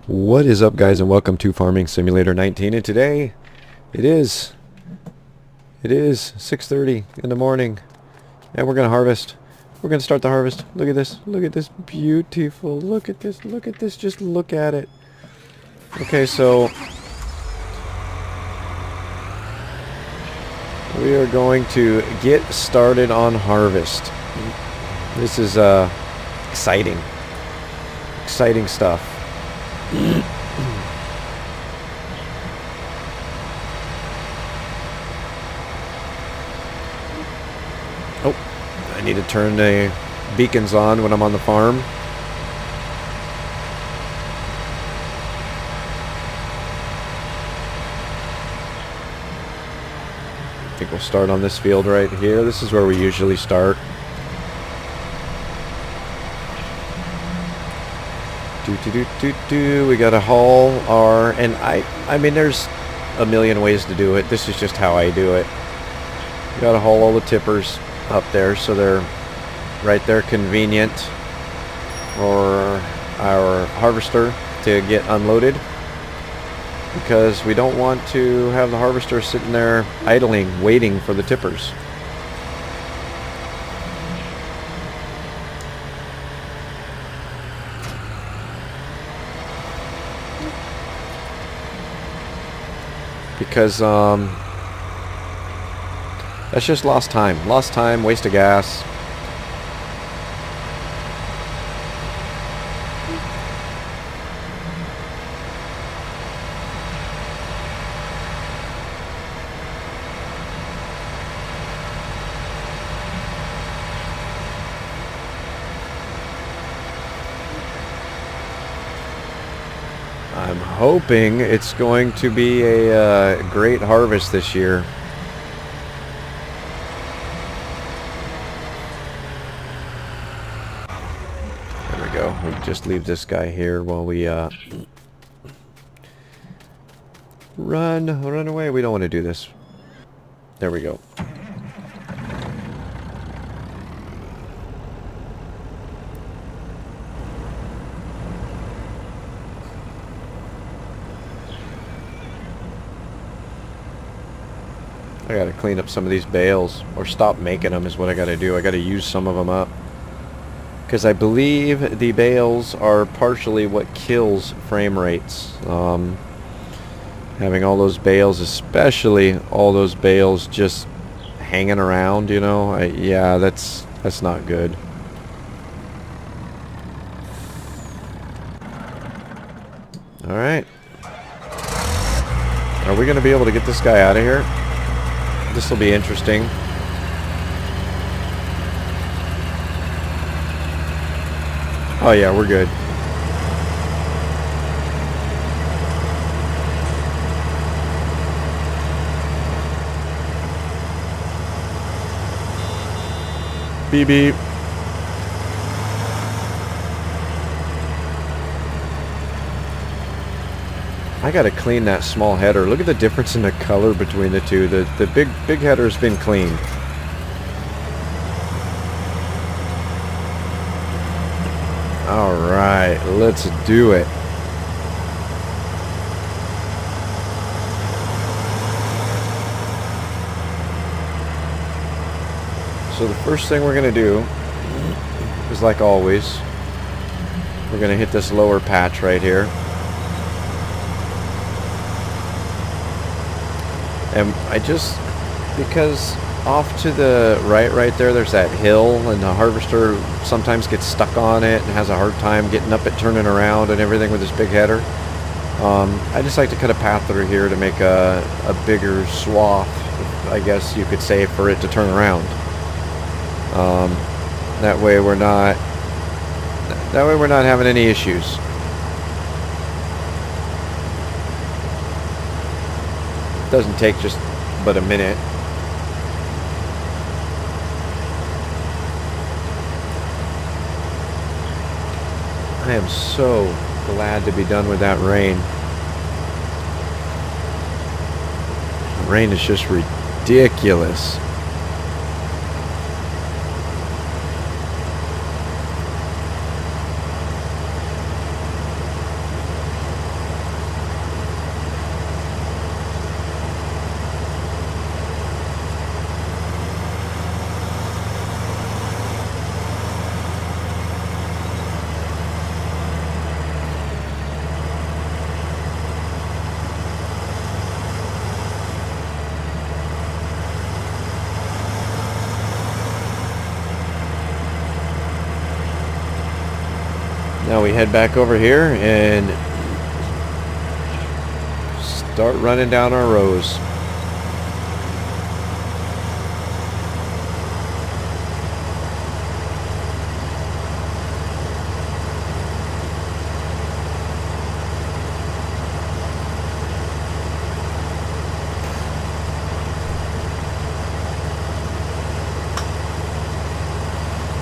What is up, guys, and welcome to Farming Simulator 19. And today it is 6:30 in the morning, and we're gonna harvest. We're gonna start the harvest. Look at this. Look at this. Beautiful. Look at this. Look at this. Just look at it. Okay, so we are going to get started on harvest. This is exciting stuff. Oh, I need to turn the beacons on when I'm on the farm. I think we'll start on this field right here. This is where we usually start. We gotta haul our, and I mean, there's a million ways to do it. This is just how I do it. We gotta haul all the tippers up there so they're right there, convenient for our harvester to get unloaded, because we don't want to have the harvester sitting there idling, waiting for the tippers. Because that's just lost time, waste of gas. I'm hoping it's going to be a great harvest this year. There we go. We'll just leave this guy here while we run away. We don't want to do this. There we go. I gotta clean up some of these bales, or stop making them is what I gotta do. I gotta use some of them up, because I believe the bales are partially what kills frame rates. Having all those bales, especially all those bales just hanging around, you know, yeah, that's not good. All right, are we gonna be able to get this guy out of here? This will be interesting. Oh yeah, we're good. Beep beep. I gotta clean that small header. Look at the difference in the color between the two. The big header's been cleaned. Alright, let's do it. So the first thing we're gonna do is, like always, we're gonna hit this lower patch right here. And because off to the right there, there's that hill, and the harvester sometimes gets stuck on it and has a hard time getting up it, turning around and everything with this big header. I just like to cut a path through here to make a bigger swath, I guess you could say, for it to turn around. That way we're not having any issues. Doesn't take just but a minute. I am so glad to be done with that rain. The rain is just ridiculous. Now we head back over here and start running down our rows.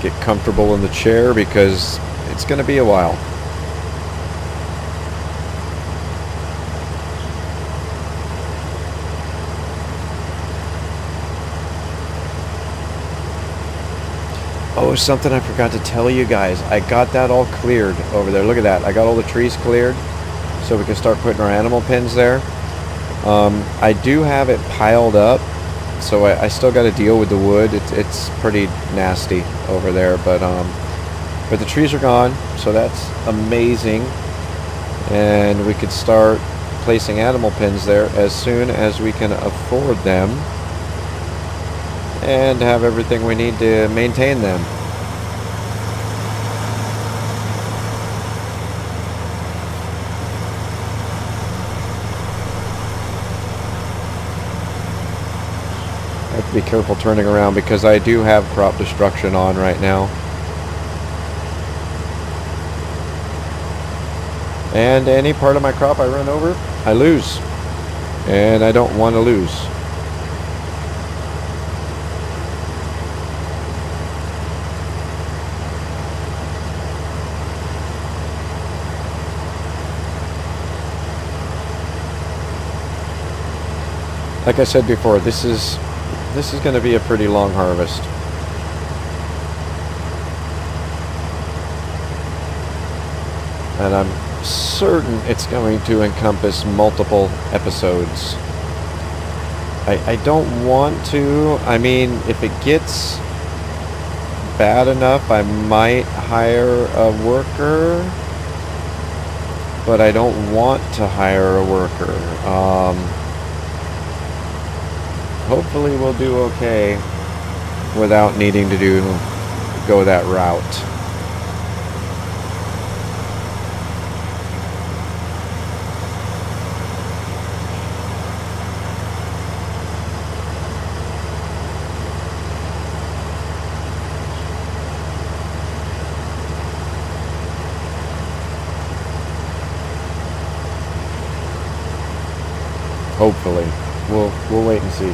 Get comfortable in the chair because it's going to be a while. Oh, something I forgot to tell you guys. I got that all cleared over there. Look at that. I got all the trees cleared so we can start putting our animal pens there. I do have it piled up, so I still got to deal with the wood. It's pretty nasty over there, but the trees are gone, so that's amazing. And we could start placing animal pens there as soon as we can afford them and have everything we need to maintain them. I have to be careful turning around because I do have crop destruction on right now. And any part of my crop I run over, I lose. And I don't want to lose. Like I said before, this is going to be a pretty long harvest. And I'm certain it's going to encompass multiple episodes. I don't want to. I mean, if it gets bad enough, I might hire a worker, but I don't want to hire a worker. Hopefully we'll do okay without needing to go that route. Hopefully. We'll wait and see.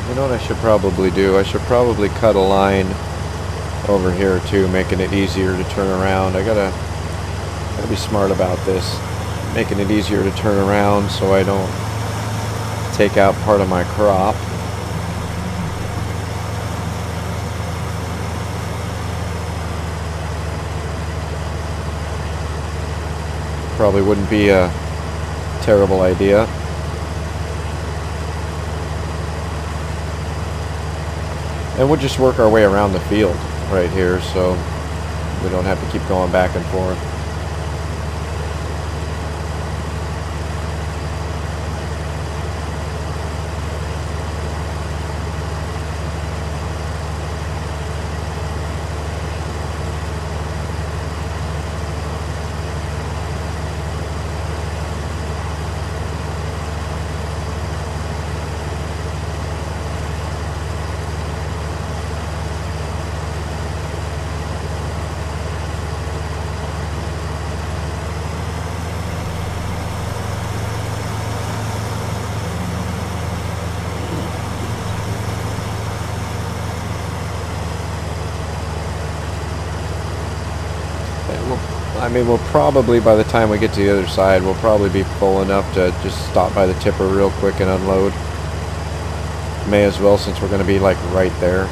You know what I should probably do? I should probably cut a line over here too, making it easier to turn around. I gotta be smart about this, making it easier to turn around so I don't take out part of my crop. Probably wouldn't be a terrible idea. And we'll just work our way around the field right here so we don't have to keep going back and forth. I mean, we'll probably, by the time we get to the other side, we'll probably be full enough to just stop by the tipper real quick and unload. May as well, since we're going to be like right there.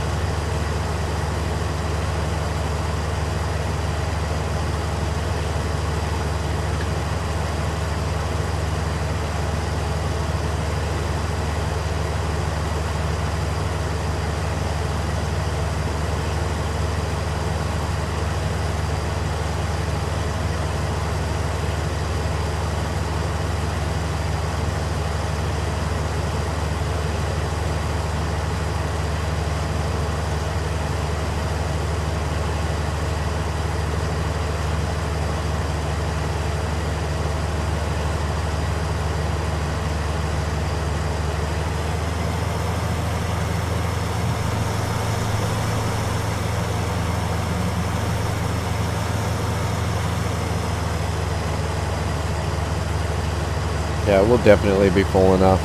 Yeah, we'll definitely be full enough.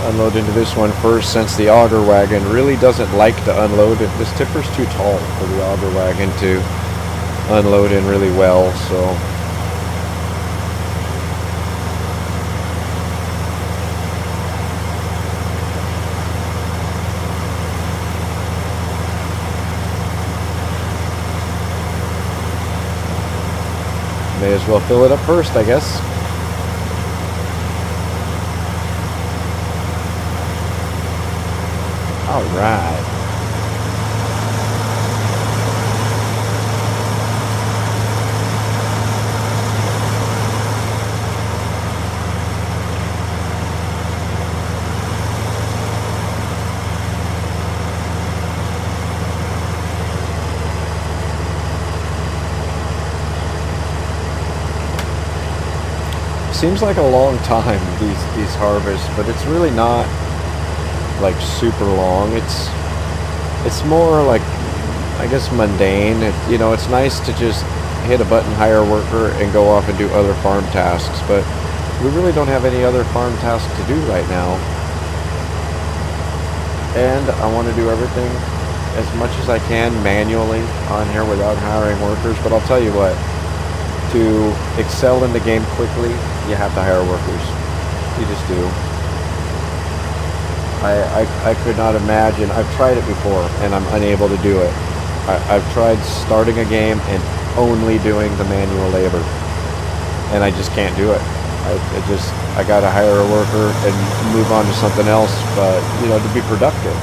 Unload into this one first, since the auger wagon really doesn't like to unload it. This tipper's too tall for the auger wagon to unload in really well, so may as well fill it up first, I guess. All right. Seems like a long time, these harvests, but it's really not like super long. It's more like, I guess, mundane. You know, it's nice to just hit a button, hire a worker, and go off and do other farm tasks, but we really don't have any other farm tasks to do right now. And I want to do everything as much as I can manually on here without hiring workers, but I'll tell you what, to excel in the game quickly, you have to hire workers. You just do. I could not imagine. I've tried it before, and I'm unable to do it. I've tried starting a game and only doing the manual labor, and I just can't do it. I gotta hire a worker and move on to something else, but, you know, to be productive.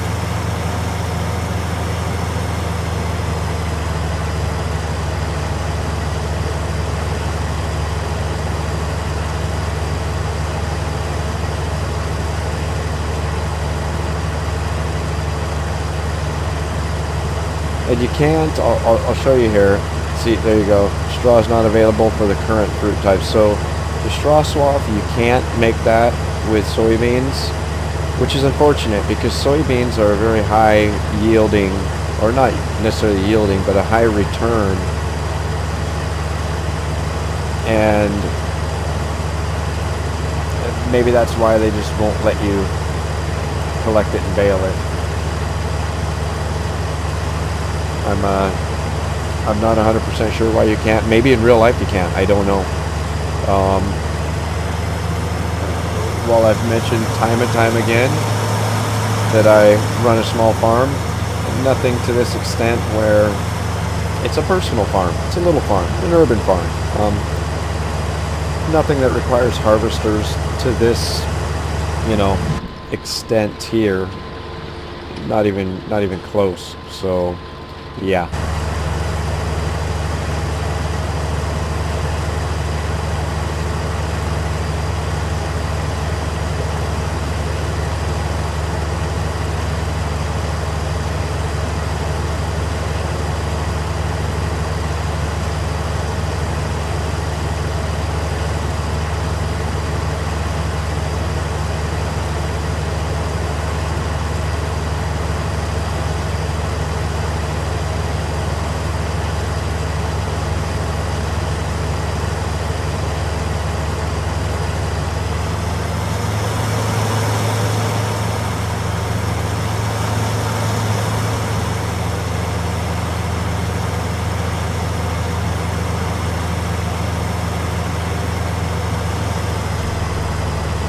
And you can't, I'll show you here. See, there you go. Straw is not available for the current fruit type. So the straw swath, you can't make that with soybeans, which is unfortunate because soybeans are a very high yielding, or not necessarily yielding, but a high return. And maybe that's why they just won't let you collect it and bale it. I'm not 100% sure why you can't. Maybe in real life you can't. I don't know. While I've mentioned time and time again that I run a small farm, nothing to this extent where it's a personal farm. It's a little farm, an urban farm. Nothing that requires harvesters to this, you know, extent here. Not even close. So, yeah.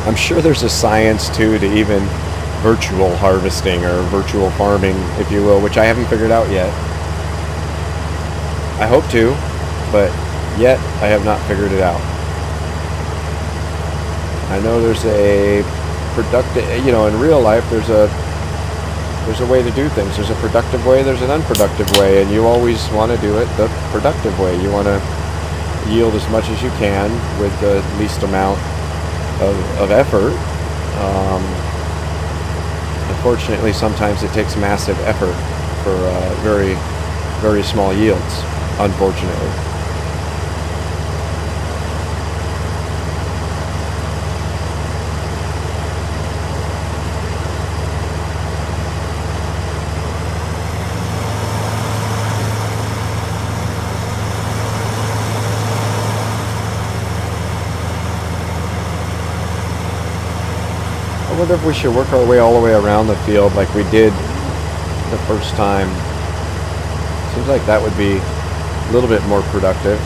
I'm sure there's a science too to even virtual harvesting or virtual farming, if you will, which I haven't figured out yet. I hope to, but yet I have not figured it out. I know there's a productive, you know, in real life there's a way to do things. There's a productive way, there's an unproductive way, and you always want to do it the productive way. You want to yield as much as you can with the least amount of effort. Unfortunately, sometimes it takes massive effort for very, very small yields, unfortunately. I wonder if we should work our way all the way around the field like we did the first time. Seems like that would be a little bit more productive.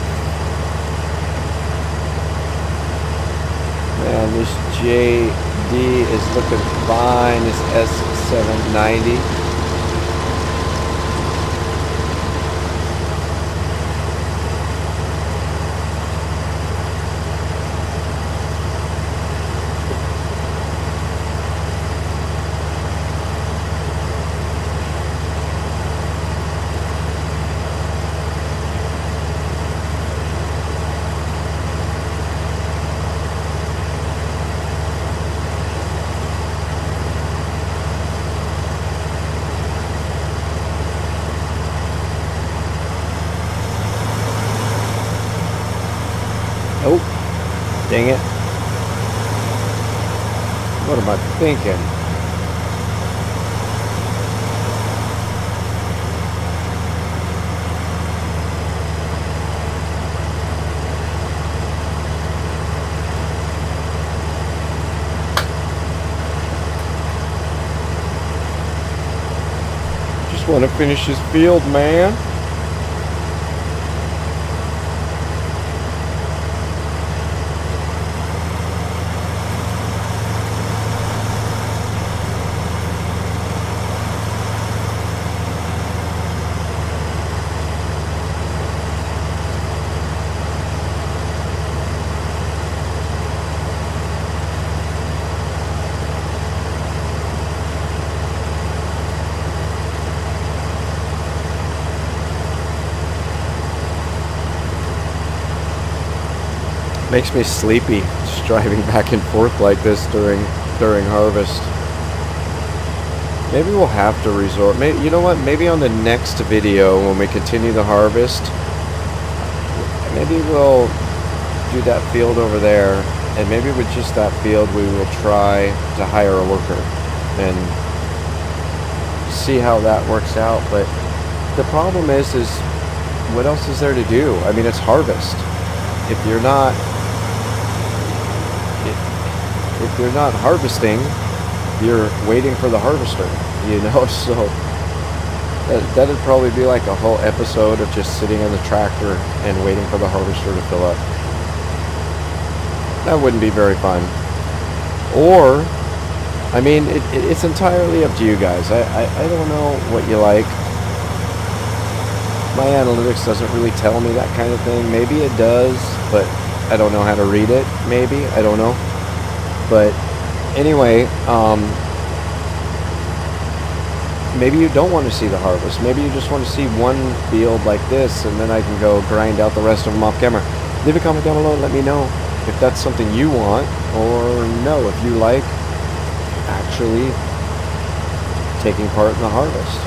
Man, this JD is looking fine. This S790. Oh, dang it. What am I thinking? Just want to finish this field, man. Makes me sleepy just driving back and forth like this during harvest. Maybe we'll have to resort. Maybe, you know what? Maybe on the next video when we continue the harvest, maybe we'll do that field over there, and maybe with just that field we will try to hire a worker and see how that works out. But the problem is what else is there to do? I mean, it's harvest. If you're not harvesting, you're waiting for the harvester, you know. So that'd probably be like a whole episode of just sitting in the tractor and waiting for the harvester to fill up. That wouldn't be very fun. Or, I mean, it's entirely up to you guys. I don't know what you like. My analytics doesn't really tell me that kind of thing. Maybe it does, but I don't know how to read it. Maybe, I don't know. But anyway, maybe you don't want to see the harvest. Maybe you just want to see one field like this, and then I can go grind out the rest of them off camera. Leave a comment down below and let me know if that's something you want, or no, if you like actually taking part in the harvest.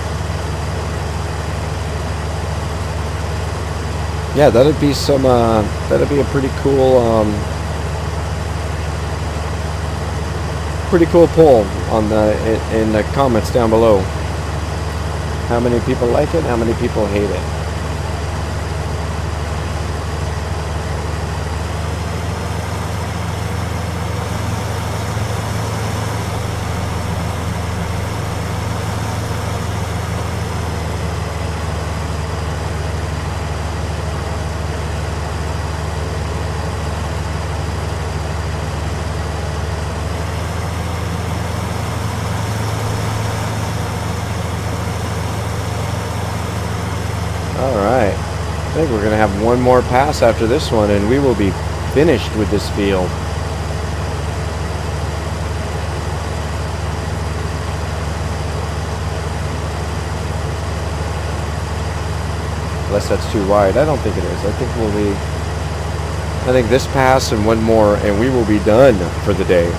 Yeah, that'd be some. That'd be a pretty cool. Pretty cool poll on in the comments down below. How many people like it? How many people hate it? we're going to have one more pass after this one, and we will be finished with this field. Unless that's too wide. I don't think it is. I think this pass and one more, and we will be done for the day.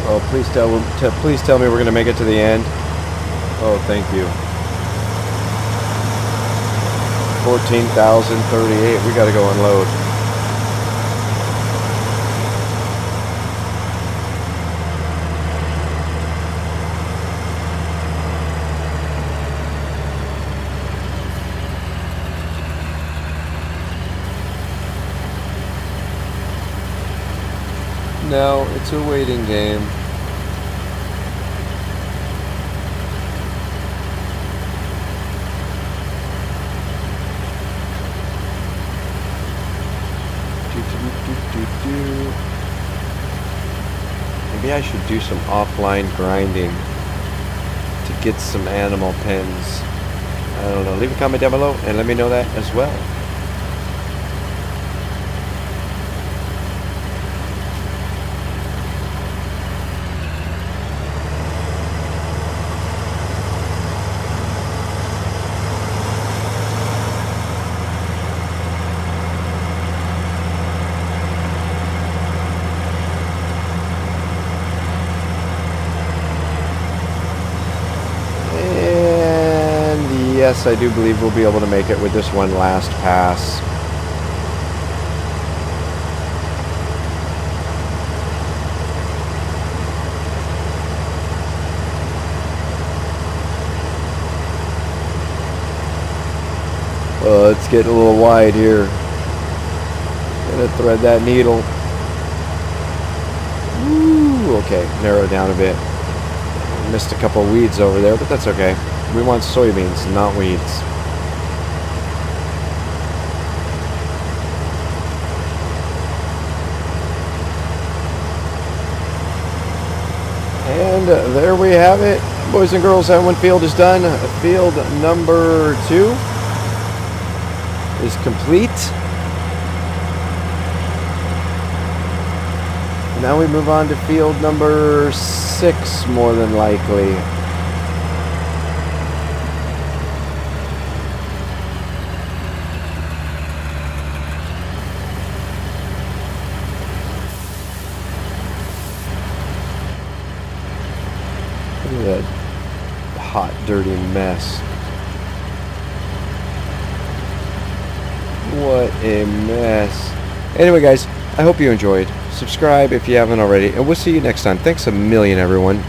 Oh, please tell me we're going to make it to the end. Oh, thank you. 14,038. We got to go unload. No, it's a waiting game. Maybe I should do some offline grinding to get some animal pens. I don't know. Leave a comment down below and let me know that as well. Yes, I do believe we'll be able to make it with this one last pass. It's getting a little wide here. Gonna thread that needle. Woo, okay, narrow down a bit. Missed a couple weeds over there, but that's okay. We want soybeans, not weeds. And there we have it. Boys and girls, that one field is done. Field number 2 is complete. Now we move on to field number 6, more than likely. Look at that hot, dirty mess. What a mess. Anyway, guys, I hope you enjoyed. Subscribe if you haven't already, and we'll see you next time. Thanks a million, everyone.